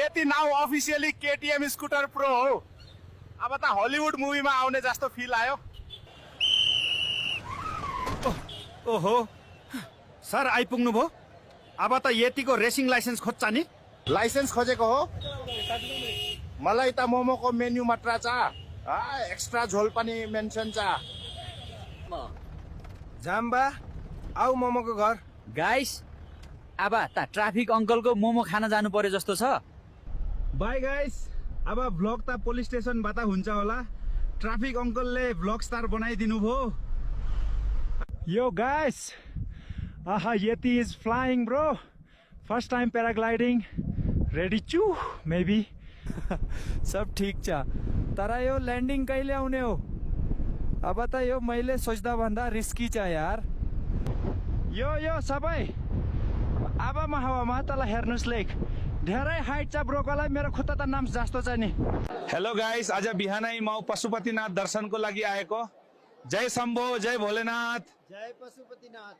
यति now officially KTM scooter pro हो। अब त हलिउड मुभीमा आउने जस्तो फिल आयो। ओहो सर आइपुग्नु भयो। अब त यतिको रेसिङ लाइसेन्स खोज्छ नि। लाइसेन्स खोजेको हो? मलाई त मोमोको मेन्यू मात्र छ, एक्स्ट्रा झोल पनि मेन्सन छ। जाम्बा आऊ मोमोको घर। गाइस अब त ट्राफिक अङ्कलको मोमो खान जानु पर्यो जस्तो छ। बाई गाइस, अब भ्लग त पुलिस स्टेसनबाट हुन्छ होला। ट्राफिक अङ्कलले भ्लग स्टार बनाइदिनु भयो। यो गाइस, आहा यति is flying bro. First time paragliding. Ready चु मेबी। सब ठिक छ, तर यो ल्यान्डिङ कहिले आउने हो? अब त यो मैले सोच्दा भन्दा रिस्की छ यार। यो सबै अब म हावामा तल हेर्नुस् लेक। धेरै हाइट छ ब्रोकोलाई, मेरो खुट्टा त नाम जस्तो छ नि। हेलो गाइस, आज बिहानै म पशुपतिनाथ दर्शनको लागि आएको। जय शम्भो, जय भोलेनाथ। जय पशुपतिनाथ।